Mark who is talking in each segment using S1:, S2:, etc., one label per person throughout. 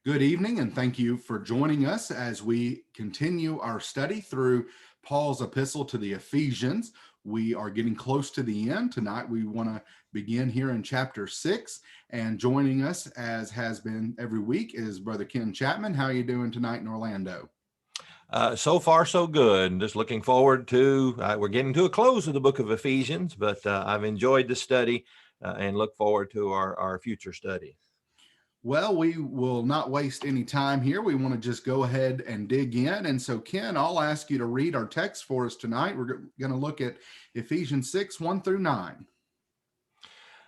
S1: Good evening, and thank you for joining us as we continue our study through Paul's epistle to the Ephesians. We are getting close to the end. Tonight, we want to begin here in chapter 6, and joining us, as has been every week, is Brother Ken Chapman. How are you doing tonight in Orlando?
S2: So far, so good. Just looking forward to, we're getting to a close of the book of Ephesians, but I've enjoyed the study and look forward to our future study.
S1: Well, we will not waste any time here. We want to just go ahead and dig in. And so, Ken, I'll ask you to read our text for us tonight. We're going to look at Ephesians 6, 1 through 9.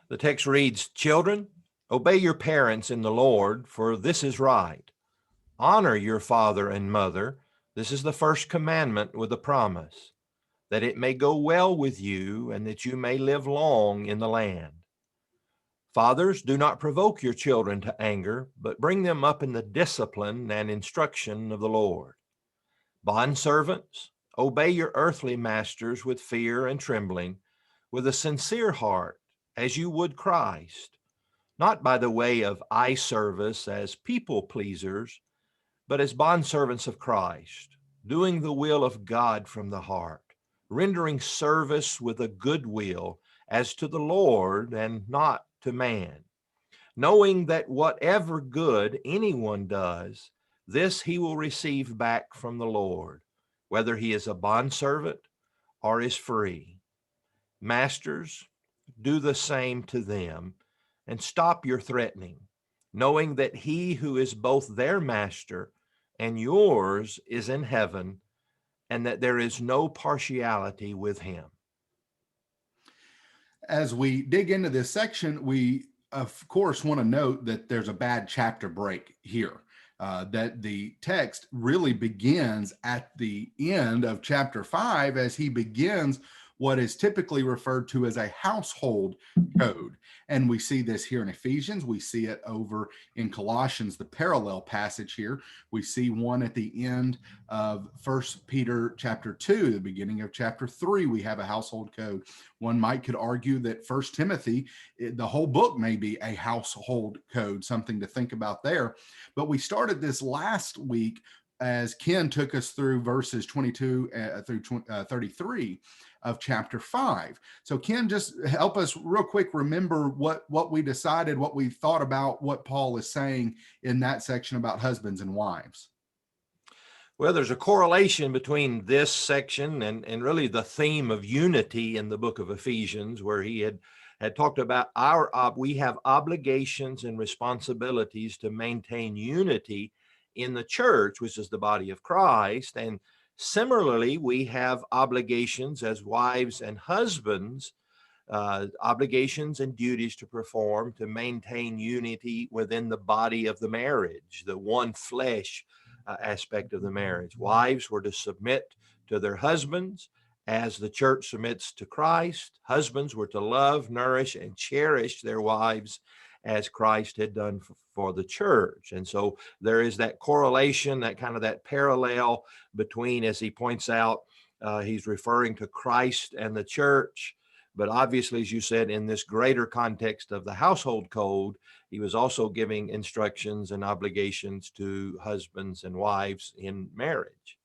S2: The text reads, "Children, obey your parents in the Lord, for this is right. Honor your father and mother. This is the first commandment with a promise, that it may go well with you and that you may live long in the land. Fathers, do not provoke your children to anger, but bring them up in the discipline and instruction of the Lord. Bondservants, obey your earthly masters with fear and trembling, with a sincere heart, as you would Christ, not by the way of eye service as people pleasers, but as bondservants of Christ, doing the will of God from the heart, rendering service with a good will as to the Lord and not to man, knowing that whatever good anyone does, this he will receive back from the Lord, whether he is a bondservant or is free. Masters, do the same to them, and stop your threatening, knowing that he who is both their master and yours is in heaven, and that there is no partiality with him."
S1: As we dig into this section, we, of course, want to note that there's a bad chapter break here. That the text really begins at the end of chapter 5 as he begins what is typically referred to as a household code. And we see this here in Ephesians. We see it over in Colossians, the parallel passage here. We see one at the end of 1 Peter chapter 2, the beginning of chapter 3, we have a household code. One could argue that 1 Timothy, the whole book may be a household code, something to think about there. But we started this last week as Ken took us through verses 22 through 33 of chapter 5. So Ken, just help us real quick remember what we decided, what we thought about what Paul is saying in that section about husbands and wives.
S2: Well, there's a correlation between this section and really the theme of unity in the book of Ephesians, where he had talked about we have obligations and responsibilities to maintain unity in the church, which is the body of Christ. And similarly, we have obligations as wives and husbands, obligations and duties to perform to maintain unity within the body of the marriage, the one flesh aspect of the marriage. Wives were to submit to their husbands as the church submits to Christ. Husbands were to love, nourish, and cherish their wives as Christ had done for the church. And so there is that correlation, that parallel between, as he points out, he's referring to Christ and the church. But obviously, as you said, in this greater context of the household code, he was also giving instructions and obligations to husbands and wives in marriage.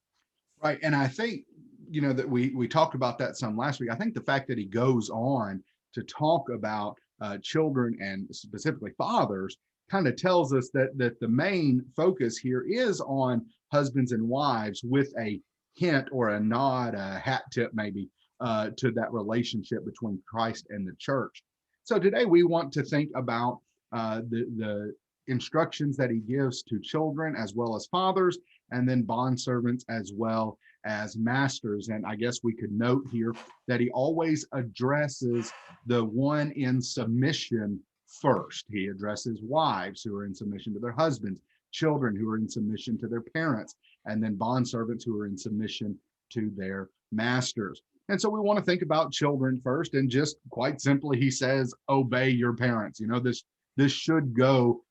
S1: Right. And I think, that we talked about that some last week. I think the fact that he goes on to talk about children and specifically fathers kind of tells us that the main focus here is on husbands and wives, with a hint or a nod, a hat tip maybe, to that relationship between Christ and the church. So today we want to think about the instructions that he gives to children as well as fathers, and then bondservants as well as masters. And I guess we could note here that he always addresses the one in submission first. He addresses wives who are in submission to their husbands, children who are in submission to their parents, and then bondservants who are in submission to their masters. And so we want to think about children first, and just quite simply, he says, obey your parents. This should go,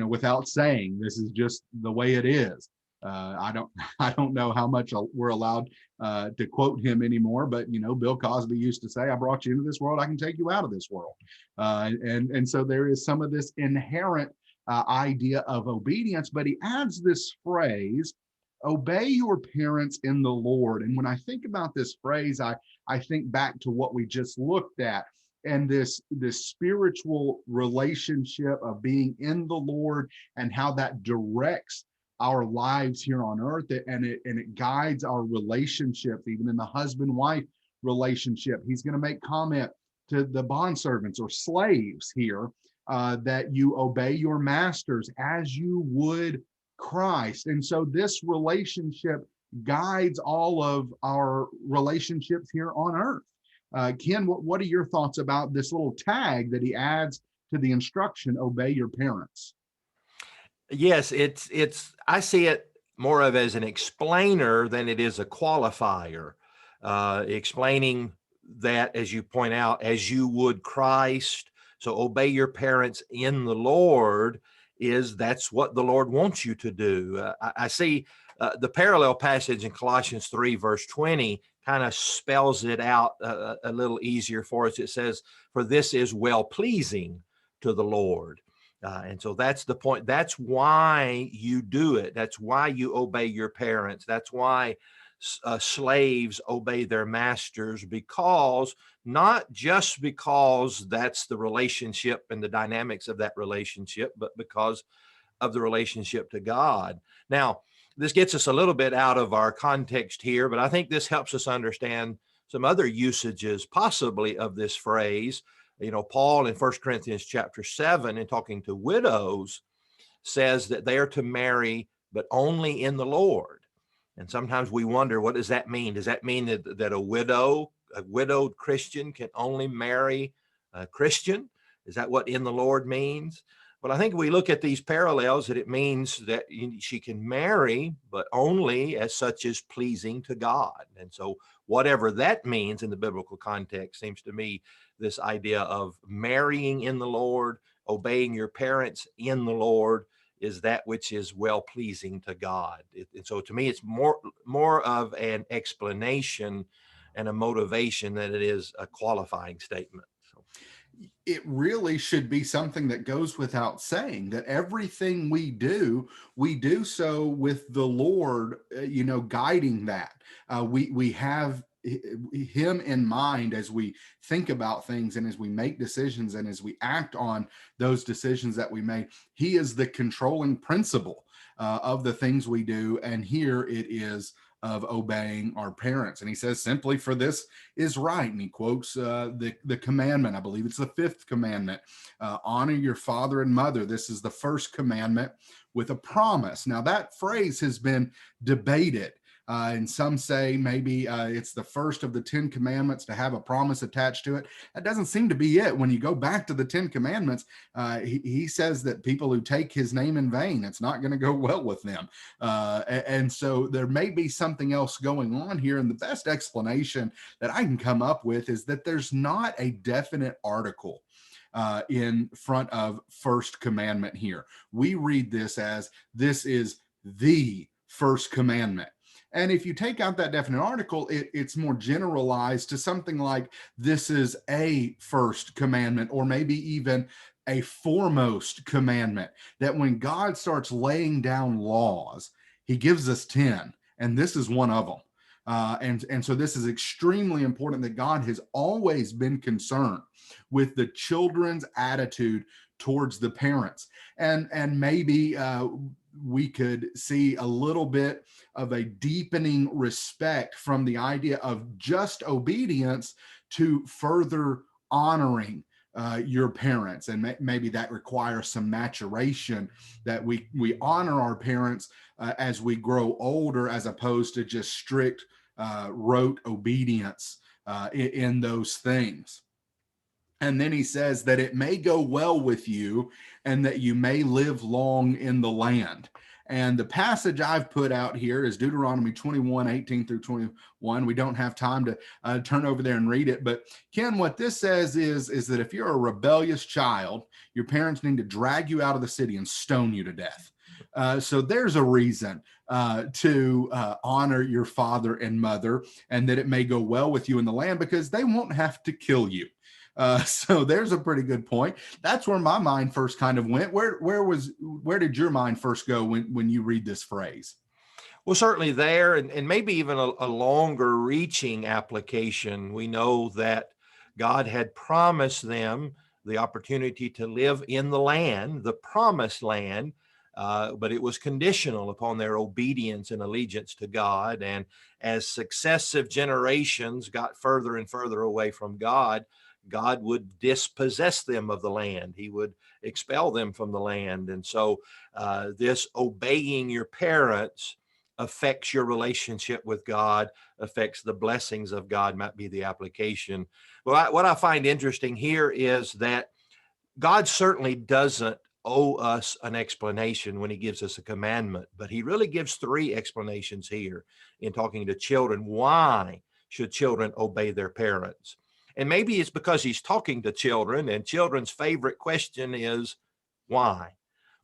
S1: without saying. This is just the way it is. I don't know how much we're allowed to quote him anymore, but Bill Cosby used to say, "I brought you into this world, I can take you out of this world." And so there is some of this inherent idea of obedience, but he adds this phrase, obey your parents in the Lord. And when I think about this phrase, I think back to what we just looked at, and this spiritual relationship of being in the Lord and how that directs our lives here on earth, and it guides our relationships, even in the husband-wife relationship. He's going to make comment to the bondservants or slaves here, that you obey your masters as you would Christ. And so this relationship guides all of our relationships here on earth. Ken, what are your thoughts about this little tag that he adds to the instruction, obey your parents?
S2: Yes, I see it more of as an explainer than it is a qualifier, explaining that, as you point out, as you would Christ. So obey your parents in the Lord that's what the Lord wants you to do. I see the parallel passage in Colossians 3, verse 20, kind of spells it out a little easier for us. It says, for this is well pleasing to the Lord. And so that's the point. That's why you do it. That's why you obey your parents. That's why slaves obey their masters, because not just because that's the relationship and the dynamics of that relationship, but because of the relationship to God. Now, this gets us a little bit out of our context here, but I think this helps us understand some other usages possibly of this phrase. Paul in 1 Corinthians chapter 7, in talking to widows, says that they are to marry, but only in the Lord. And sometimes we wonder, what does that mean? Does that mean that a widowed Christian can only marry a Christian? Is that what in the Lord means? But I think we look at these parallels, that it means that she can marry, but only as such as pleasing to God. And so whatever that means in the biblical context seems to me this idea of marrying in the Lord, obeying your parents in the Lord, is that which is well pleasing to God. And so to me, it's more of an explanation and a motivation than it is a qualifying statement. So
S1: it really should be something that goes without saying, that everything we do so with the Lord, guiding that. We have him in mind as we think about things, and as we make decisions, and as we act on those decisions that we make. He is the controlling principle of the things we do, and here it is of obeying our parents. And he says simply, for this is right. And he quotes the commandment. I believe it's the fifth commandment. Honor your father and mother. This is the first commandment with a promise. Now that phrase has been debated. And some say maybe it's the first of the 10 commandments to have a promise attached to it. That doesn't seem to be it. When you go back to the 10 commandments, he says that people who take his name in vain, it's not going to go well with them. And so there may be something else going on here. And the best explanation that I can come up with is that there's not a definite article in front of first commandment here. We read this as, this is the first commandment. And if you take out that definite article, it's more generalized to something like, this is a first commandment, or maybe even a foremost commandment, that when God starts laying down laws, he gives us 10, and this is one of them. And so this is extremely important, that God has always been concerned with the children's attitude towards the parents. And maybe we could see a little bit of a deepening respect from the idea of just obedience to further honoring your parents. And maybe that requires some maturation, that we honor our parents as we grow older, as opposed to just strict rote obedience in those things. And then he says that it may go well with you, and that you may live long in the land. And the passage I've put out here is Deuteronomy 21, 18 through 21. We don't have time to turn over there and read it. But Ken, what this says is that if you're a rebellious child, your parents need to drag you out of the city and stone you to death. So there's a reason to honor your father and mother, and that it may go well with you in the land, because they won't have to kill you. So there's a pretty good point. That's where my mind first kind of went. Where did your mind first go when you read this phrase?
S2: Well, certainly there, and maybe even a longer reaching application. We know that God had promised them the opportunity to live in the land, the promised land, but it was conditional upon their obedience and allegiance to God. And as successive generations got further and further away from God, God would dispossess them of the land. He would expel them from the land. And so this obeying your parents affects your relationship with God, affects the blessings of God, might be the application. Well, what I find interesting here is that God certainly doesn't owe us an explanation when he gives us a commandment, but he really gives three explanations here in talking to children. Why should children obey their parents? And maybe it's because he's talking to children, and children's favorite question is, why?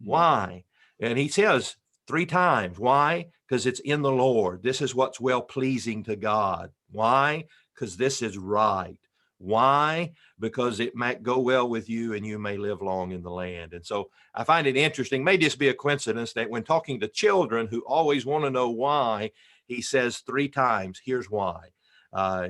S2: Why? And he says three times, why? Because it's in the Lord. This is what's well pleasing to God. Why? Because this is right. Why? Because it might go well with you and you may live long in the land. And so I find it interesting. May just be a coincidence that when talking to children who always want to know why, he says three times, here's why.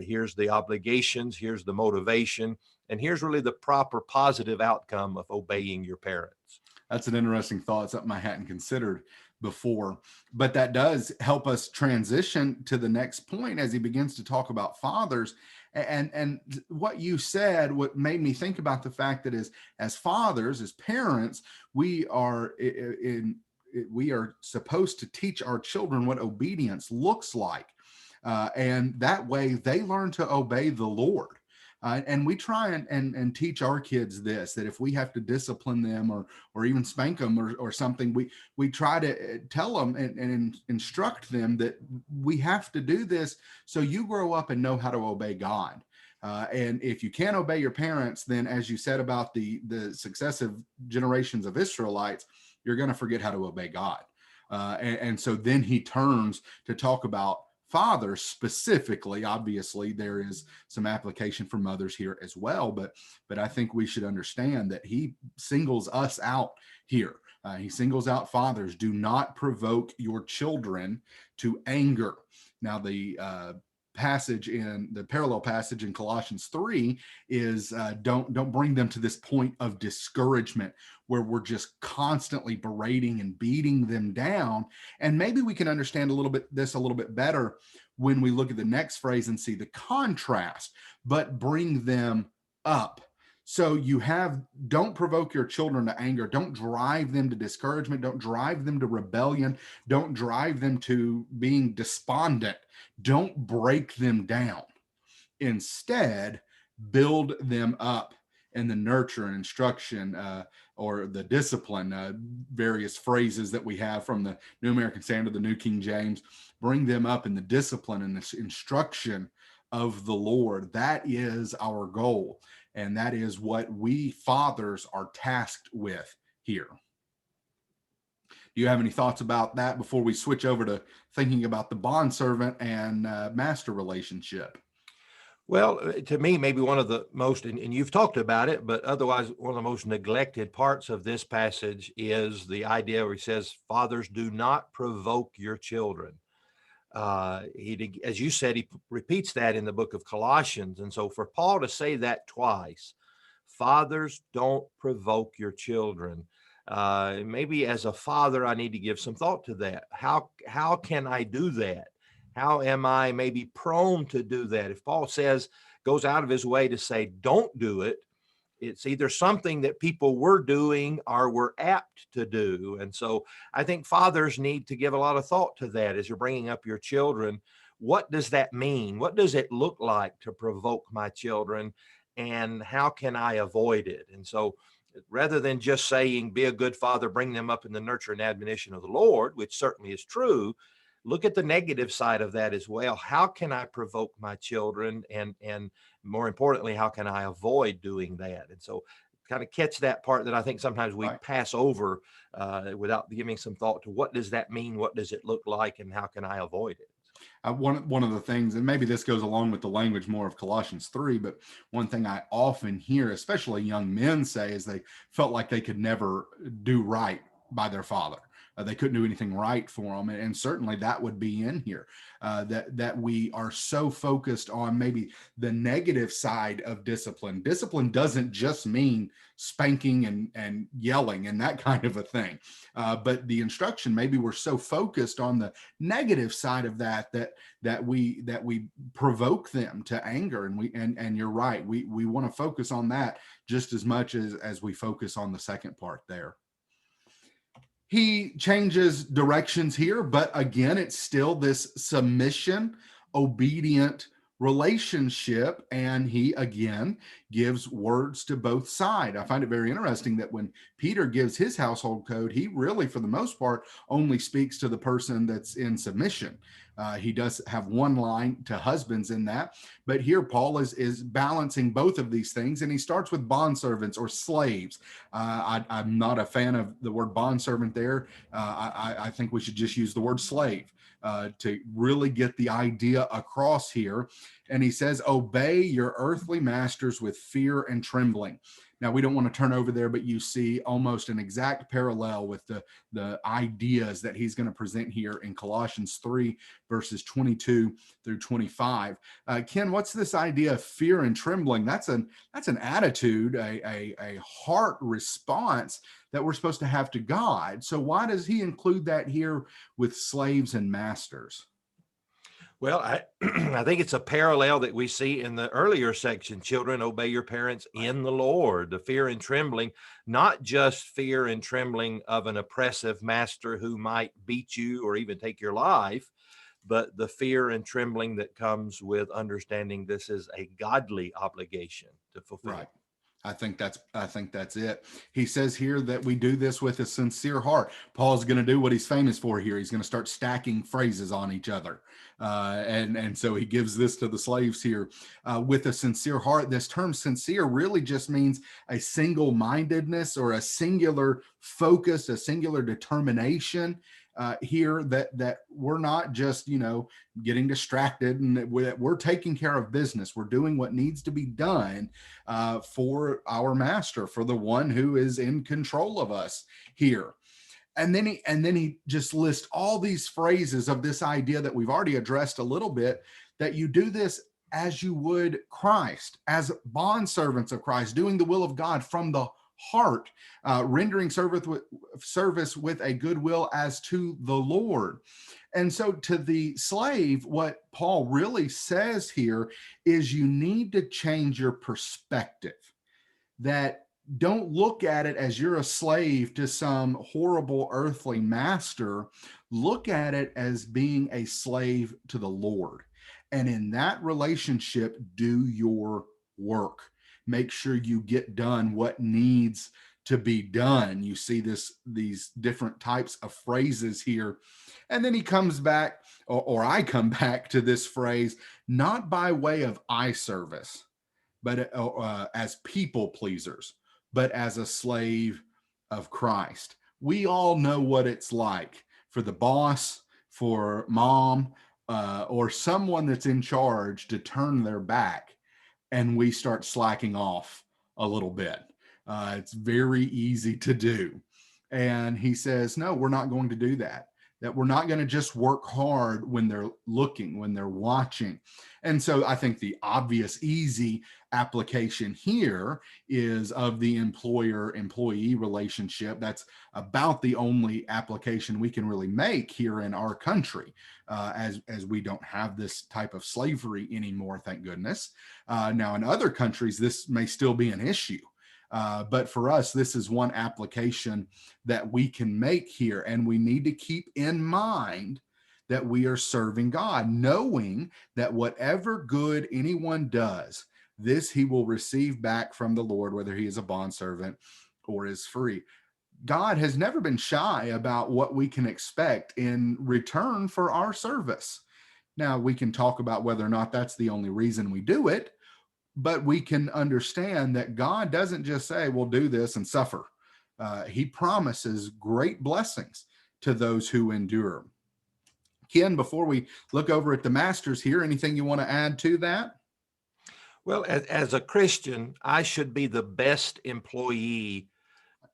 S2: Here's the obligations, here's the motivation, and here's really the proper positive outcome of obeying your parents.
S1: That's an interesting thought, something I hadn't considered before. But that does help us transition to the next point as he begins to talk about fathers. And what you said, what made me think about the fact that as fathers, as parents, we are supposed to teach our children what obedience looks like. And that way they learn to obey the Lord. And we try and teach our kids this, that if we have to discipline them or even spank them or something, we try to tell them and instruct them that we have to do this so you grow up and know how to obey God. And if you can't obey your parents, then as you said about the successive generations of Israelites, you're going to forget how to obey God. And so then he turns to talk about fathers specifically. Obviously there is some application for mothers here as well, but I think we should understand that he singles us out here. He singles out fathers. Do not provoke your children to anger. Now the parallel passage in Colossians 3 is don't bring them to this point of discouragement where we're just constantly berating and beating them down. And maybe we can understand a little bit better when we look at the next phrase and see the contrast, but bring them up. So don't provoke your children to anger. Don't drive them to discouragement. Don't drive them to rebellion. Don't drive them to being despondent. Don't break them down. Instead, build them up in the nurture and instruction or the discipline, various phrases that we have from the New American Standard, the New King James. Bring them up in the discipline and the instruction of the Lord. That is our goal. And that is what we fathers are tasked with here. Do you have any thoughts about that before we switch over to thinking about the bondservant and master relationship?
S2: Well, to me, maybe one of the most, and you've talked about it, but otherwise one of the most neglected parts of this passage is the idea where he says, fathers, do not provoke your children. As you said, he repeats that in the book of Colossians. And so for Paul to say that twice, fathers, don't provoke your children. Maybe as a father, I need to give some thought to that. How can I do that? How am I maybe prone to do that? If Paul goes out of his way to say, don't do it, it's either something that people were doing or were apt to do. And so I think fathers need to give a lot of thought to that as you're bringing up your children. What does that mean? What does it look like to provoke my children? And how can I avoid it? And so rather than just saying, be a good father, bring them up in the nurture and admonition of the Lord, which certainly is true, look at the negative side of that as well. How can I provoke my children? And more importantly, how can I avoid doing that? And so kind of catch that part that I think sometimes we pass over without giving some thought to what does that mean? What does it look like? And how can I avoid it?
S1: One of the things, and maybe this goes along with the language more of Colossians 3, but one thing I often hear, especially young men say, is they felt like they could never do right by their father. They couldn't do anything right for them, and certainly that would be in here. That we are so focused on maybe the negative side of discipline. Discipline doesn't just mean spanking and yelling and that kind of a thing, but the instruction, maybe we're so focused on the negative side of that we provoke them to anger, and you're right, we want to focus on that just as much as we focus on the second part there. He changes directions here, but again, it's still this submission, obedient relationship, and he again gives words to both sides. I find it very interesting that when Peter gives his household code, he really, for the most part, only speaks to the person that's in submission. He does have one line to husbands in that, but here Paul is balancing both of these things, and he starts with bondservants or slaves. I'm not a fan of the word bondservant there. I think we should just use the word slave to really get the idea across here. And he says, obey your earthly masters with fear and trembling. Now, we don't want to turn over there, but you see almost an exact parallel with the ideas that he's going to present here in Colossians 3, verses 22 through 25. Ken, what's this idea of fear and trembling? That's an attitude, a heart response that we're supposed to have to God. So why does he include that here with slaves and masters?
S2: Well, I think it's a parallel that we see in the earlier section. Children, obey your parents in the Lord. The fear and trembling, not just fear and trembling of an oppressive master who might beat you or even take your life, but the fear and trembling that comes with understanding this is a godly obligation to fulfill.
S1: Right. I think that's it. He says here that we do this with a sincere heart. Paul's going to do what he's famous for here. He's going to start stacking phrases on each other. And so he gives this to the slaves here with a sincere heart. This term sincere really just means a single-mindedness or a singular focus, a singular determination. Here that we're not just, getting distracted, and that we're taking care of business. We're doing what needs to be done for our master, for the one who is in control of us here. And then he just lists all these phrases of this idea that we've already addressed a little bit, that you do this as you would Christ, as bondservants of Christ, doing the will of God from the heart, rendering service with a good will as to the Lord. And so to the slave, what Paul really says here is you need to change your perspective. That don't look at it as you're a slave to some horrible earthly master. Look at it as being a slave to the Lord. And in that relationship, do your work. Make sure you get done what needs to be done. You see these different types of phrases here. And then he comes back, or I come back to this phrase, not by way of eye service, but as people pleasers, but as a slave of Christ. We all know what it's like for the boss, for mom, or someone that's in charge to turn their back, and we start slacking off a little bit. It's very easy to do. And he says, no, we're not going to do that. That we're not going to just work hard when they're looking, when they're watching. And so I think the obvious, easy application here is of the employer-employee relationship. That's about the only application we can really make here in our country, as we don't have this type of slavery anymore, thank goodness. Now, in other countries, this may still be an issue. But for us, this is one application that we can make here. And we need to keep in mind that we are serving God, knowing that whatever good anyone does, this he will receive back from the Lord, whether he is a bondservant or is free. God has never been shy about what we can expect in return for our service. Now, we can talk about whether or not that's the only reason we do it, but we can understand that God doesn't just say, we'll do this and suffer. He promises great blessings to those who endure. Ken, before we look over at the masters here, anything you want to add to that?
S2: Well, as a Christian, I should be the best employee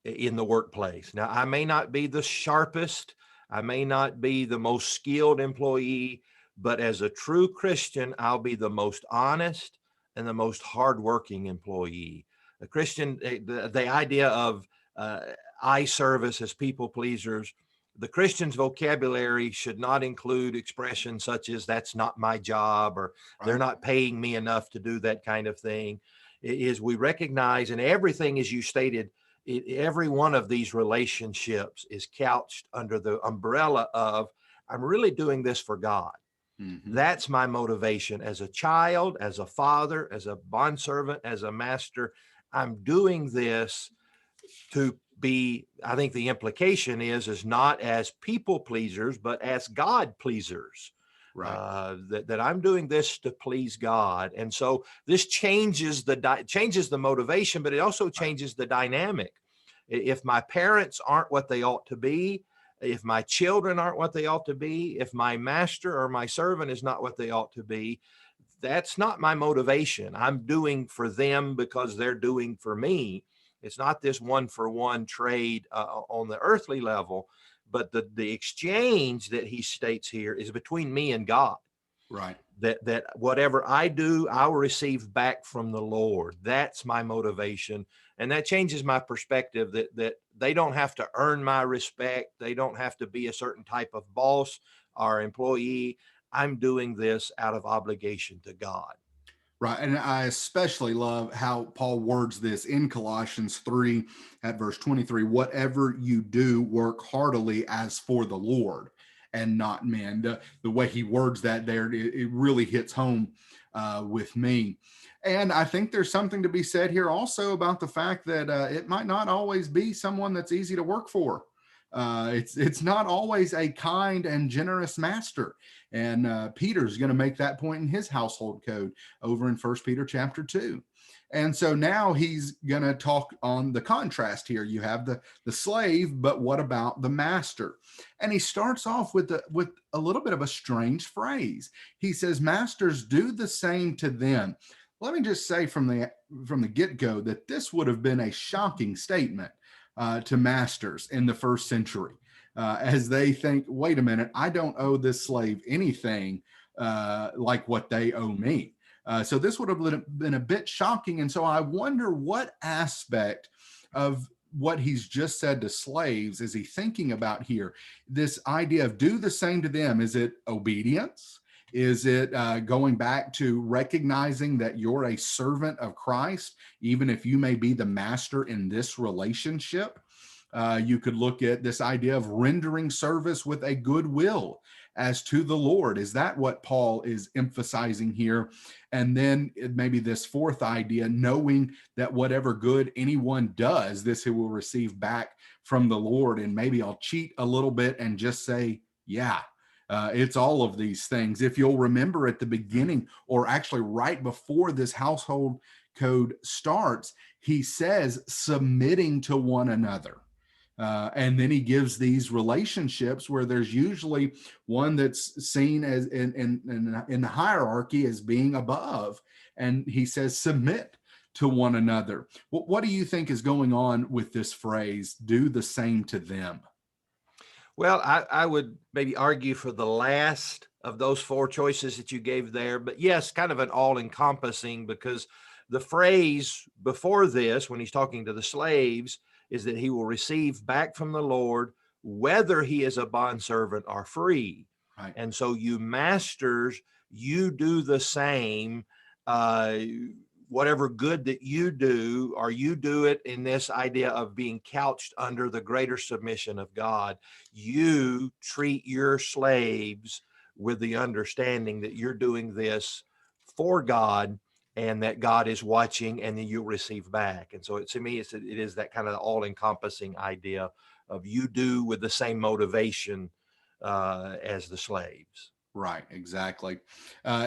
S2: in the workplace. Now, I may not be the sharpest, I may not be the most skilled employee, but as a true Christian, I'll be the most honest and the most hardworking employee. A Christian, the idea of eye service as people pleasers, the Christian's vocabulary should not include expressions such as "that's not my job" or "they're
S1: Right.
S2: not paying me enough to do that kind of thing." Is we recognize, and everything, as you stated, every one of these relationships is couched under the umbrella of, I'm really doing this for God.
S1: Mm-hmm.
S2: That's my motivation as a child, as a father, as a bondservant, as a master. I'm doing this to be, I think the implication is not as people pleasers, but as God pleasers.
S1: Right.
S2: That I'm doing this to please God. And so this changes the motivation, but it also changes the dynamic. If my parents aren't what they ought to be, if my children aren't what they ought to be, if my master or my servant is not what they ought to be, that's not my motivation. I'm doing for them because they're doing for me. It's not this one for one trade on the earthly level, but the exchange that he states here is between me and God.
S1: Right.
S2: That whatever I do, I'll receive back from the Lord. That's my motivation. And that changes my perspective that they don't have to earn my respect. They don't have to be a certain type of boss or employee. I'm doing this out of obligation to God.
S1: Right. And I especially love how Paul words this in Colossians 3 at verse 23. Whatever you do, work heartily as for the Lord and not men. The way he words that there, it really hits home with me. And I think there's something to be said here also about the fact that it might not always be someone that's easy to work for. It's not always a kind and generous master. And Peter's going to make that point in his household code over in 1 Peter chapter 2. And so now he's going to talk on the contrast here. You have the slave, but what about the master? And he starts off with a little bit of a strange phrase. He says, "Masters, do the same to them." Let me just say from the get-go that this would have been a shocking statement to masters in the first century, as they think, wait a minute, I don't owe this slave anything like what they owe me. So this would have been a bit shocking. And so I wonder what aspect of what he's just said to slaves is he thinking about here? This idea of do the same to them. Is it obedience? Is it going back to recognizing that you're a servant of Christ, even if you may be the master in this relationship? You could look at this idea of rendering service with a good will as to the Lord. Is that what Paul is emphasizing here? And then maybe this fourth idea, knowing that whatever good anyone does, this he will receive back from the Lord. And maybe I'll cheat a little bit and just say, yeah. It's all of these things. If you'll remember at the beginning, or actually right before this household code starts, he says submitting to one another. And then he gives these relationships where there's usually one that's seen as in the hierarchy as being above. And he says, submit to one another. What do you think is going on with this phrase, do the same to them?
S2: Well, I would maybe argue for the last of those four choices that you gave there, but yes, kind of an all-encompassing, because the phrase before this, when he's talking to the slaves, is that he will receive back from the Lord whether he is a bondservant or free.
S1: Right.
S2: And so you masters, you do the same. Whatever good that you do, or you do it in this idea of being couched under the greater submission of God, you treat your slaves with the understanding that you're doing this for God and that God is watching, and then you'll receive back. And so to me, it is that kind of all-encompassing idea of you do with the same motivation as the slaves.
S1: Right, exactly.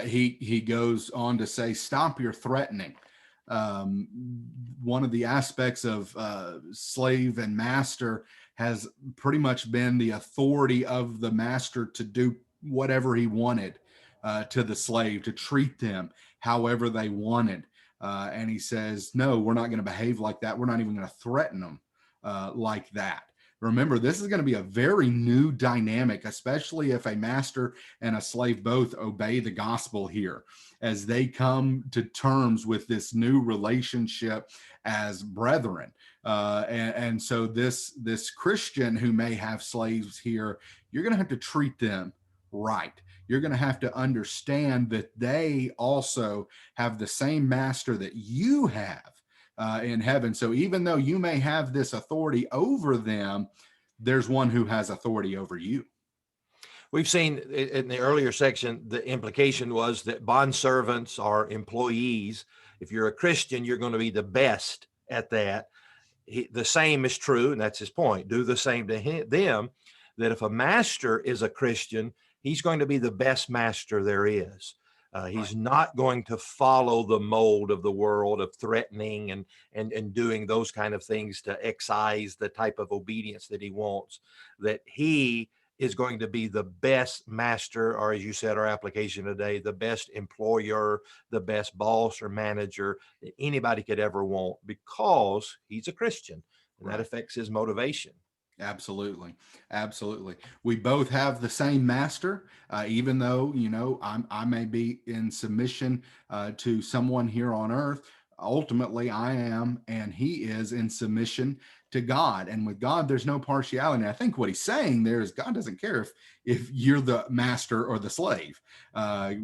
S1: He goes on to say, "Stop your threatening." Um, One of the aspects of slave and master has pretty much been the authority of the master to do whatever he wanted to the slave, to treat them however they wanted. And he says, no, we're not going to behave like that. We're not even going to threaten them like that. Remember, this is going to be a very new dynamic, especially if a master and a slave both obey the gospel here, as they come to terms with this new relationship as brethren. And so this Christian who may have slaves here, you're going to have to treat them right. You're going to have to understand that they also have the same master that you have in heaven. So even though you may have this authority over them, there's one who has authority over you.
S2: We've seen in the earlier section, the implication was that bondservants are employees. If you're a Christian, you're going to be the best at that. The same is true, and that's his point. Do the same to them, that if a master is a Christian, he's going to be the best master there is. He's not going to follow the mold of the world of threatening and doing those kind of things to excise the type of obedience that he wants. That he is going to be the best master, or as you said, our application today, the best employer, the best boss or manager that anybody could ever want, because he's a Christian, and that affects his motivation.
S1: Absolutely. Absolutely. We both have the same master, even though, I may be in submission to someone here on earth. Ultimately, I am, and he is in submission to God. And with God, there's no partiality. And I think what he's saying there is God doesn't care if you're the master or the slave.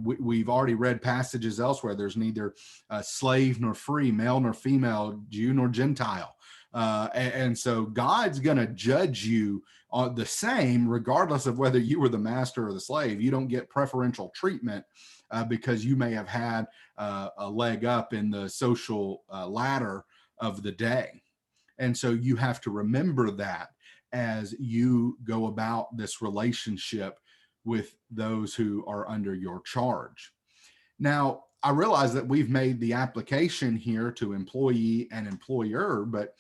S1: We've already read passages elsewhere. There's neither slave nor free, male nor female, Jew nor Gentile. And so God's going to judge you on the same, regardless of whether you were the master or the slave. You don't get preferential treatment because you may have had a leg up in the social ladder of the day. And so you have to remember that as you go about this relationship with those who are under your charge. Now, I realize that we've made the application here to employee and employer, but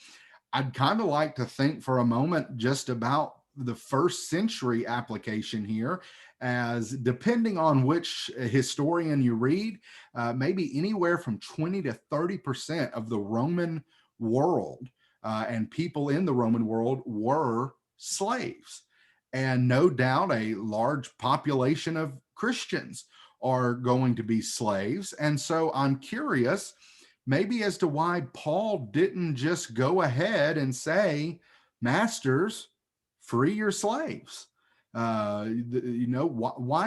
S1: I'd kind of like to think for a moment just about the first century application here, as depending on which historian you read, maybe anywhere from 20 to 30% of the Roman world and people in the Roman world were slaves. And no doubt a large population of Christians are going to be slaves. And so I'm curious, maybe as to why Paul didn't just go ahead and say, masters, free your slaves. Why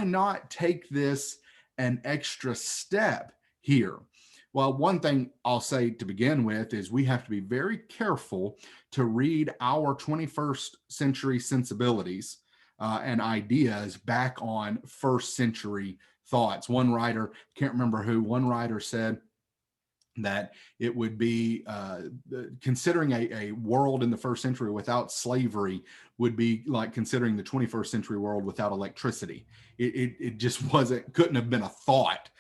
S1: not take this an extra step here? Well, one thing I'll say to begin with is we have to be very careful to read our 21st century sensibilities and ideas back on first century thoughts. One writer, can't remember who, one writer said that it would be considering a world in the first century without slavery would be like considering the 21st century world without electricity. It just couldn't have been a thought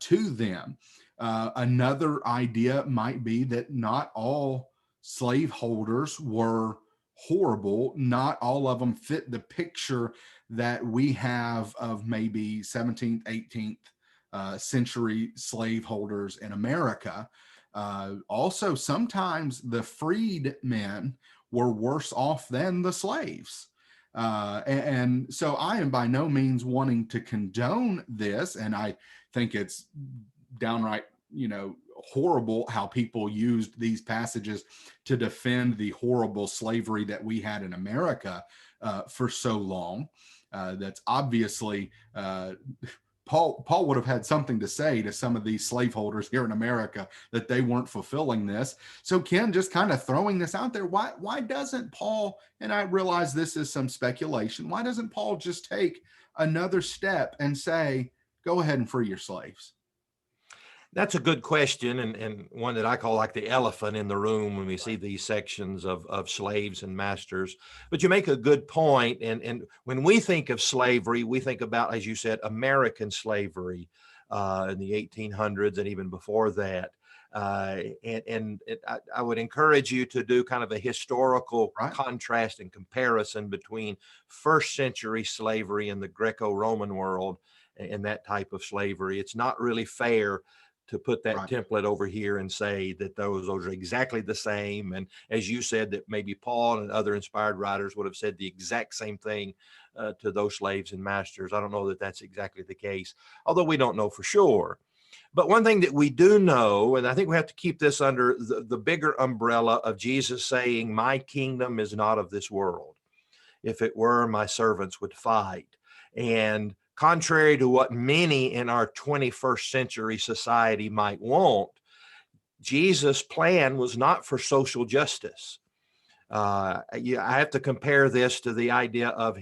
S1: to them. Another idea might be that not all slaveholders were horrible. Not all of them fit the picture that we have of maybe 17th, 18th century slaveholders in America. Also, sometimes the freed men were worse off than the slaves. And so I am by no means wanting to condone this. And I think it's downright, horrible how people used these passages to defend the horrible slavery that we had in America for so long. That's obviously Paul would have had something to say to some of these slaveholders here in America that they weren't fulfilling this. So Ken, just kind of throwing this out there, why doesn't Paul, and I realize this is some speculation, why doesn't Paul just take another step and say, go ahead and free your slaves?
S2: That's a good question, and one that I call like the elephant in the room when we see these sections of slaves and masters. But you make a good point, and when we think of slavery, we think about, as you said, American slavery in the 1800s and even before that. I would encourage you to do kind of a historical
S1: Right.
S2: contrast and comparison between first century slavery in the Greco-Roman world and that type of slavery. It's not really fair to put that
S1: Right.
S2: template over here and say that those are exactly the same. And as you said, that maybe Paul and other inspired writers would have said the exact same thing to those slaves and masters. I don't know that that's exactly the case, although we don't know for sure. But one thing that we do know, and I think we have to keep this under the bigger umbrella of Jesus saying, my kingdom is not of this world. If it were, my servants would fight. And contrary to what many in our 21st century society might want, Jesus' plan was not for social justice. I have to compare this to the idea of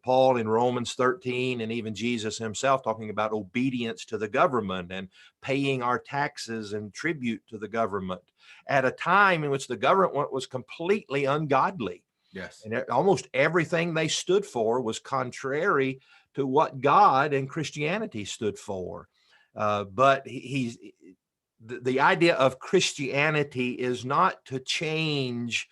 S2: Paul in Romans 13, and even Jesus himself talking about obedience to the government and paying our taxes and tribute to the government at a time in which the government was completely ungodly.
S1: Yes.
S2: And almost everything they stood for was contrary to what God and Christianity stood for. But the idea of Christianity is not to change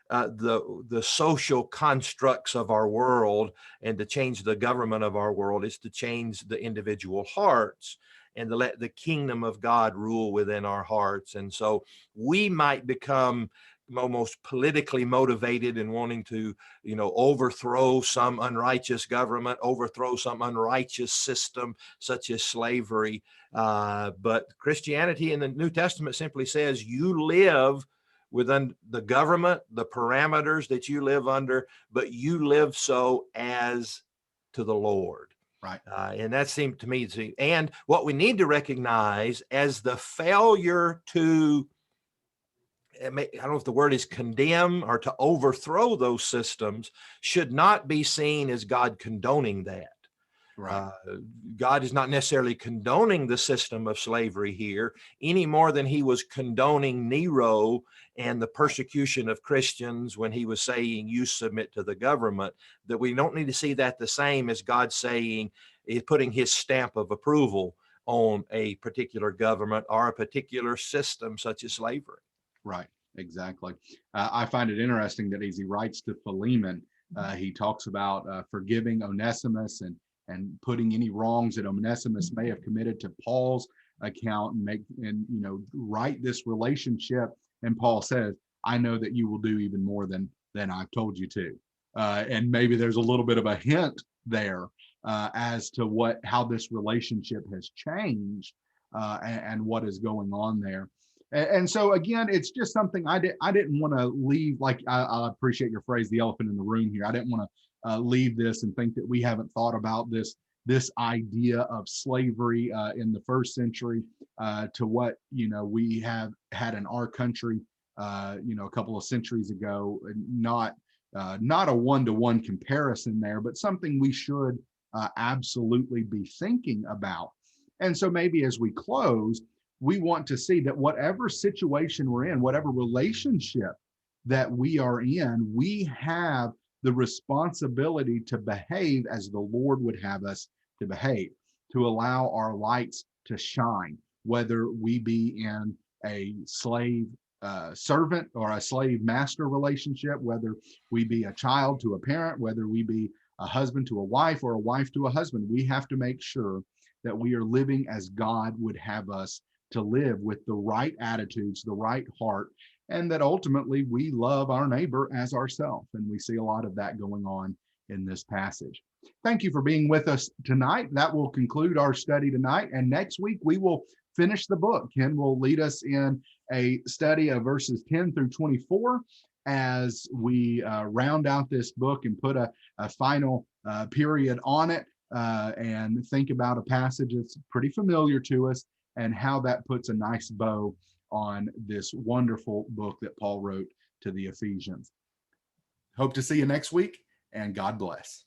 S2: the social constructs of our world and to change the government of our world. Is to change the individual hearts and to let the kingdom of God rule within our hearts. And so we might become almost politically motivated in wanting to, overthrow some unrighteous government, overthrow some unrighteous system such as slavery. But Christianity in the New Testament simply says you live within the government, the parameters that you live under, but you live so as to the Lord.
S1: Right.
S2: And that seemed to me, and what we need to recognize as the failure to, I don't know if the word is condemn or to overthrow those systems, should not be seen as God condoning that.
S1: Right.
S2: God is not necessarily condoning the system of slavery here any more than he was condoning Nero and the persecution of Christians when he was saying you submit to the government. That we don't need to see that the same as God saying, putting his stamp of approval on a particular government or a particular system such as slavery.
S1: Right. Exactly. I find it interesting that as he writes to Philemon, he talks about forgiving Onesimus and putting any wrongs that Onesimus may have committed to Paul's account and write this relationship. And Paul says, I know that you will do even more than I've told you to. And maybe there's a little bit of a hint there as to how this relationship has changed and what is going on there. And so again, it's just something I didn't want to leave. Like I appreciate your phrase, the elephant in the room here. I didn't want to leave this and think that we haven't thought about this idea of slavery in the first century to what we have had in our country a couple of centuries ago. Not a one-to-one comparison there, but something we should absolutely be thinking about. And so maybe as we close, we want to see that whatever situation we're in, whatever relationship that we are in, we have the responsibility to behave as the Lord would have us to behave, to allow our lights to shine, whether we be in a slave servant or a slave master relationship, whether we be a child to a parent, whether we be a husband to a wife or a wife to a husband. We have to make sure that we are living as God would have us to live, with the right attitudes, the right heart, and that ultimately we love our neighbor as ourselves. And we see a lot of that going on in this passage. Thank you for being with us tonight. That will conclude our study tonight. And next week, we will finish the book. Ken will lead us in a study of verses 10 through 24 as we round out this book and put a final period on it and think about a passage that's pretty familiar to us and how that puts a nice bow on this wonderful book that Paul wrote to the Ephesians. Hope to see you next week, and God bless.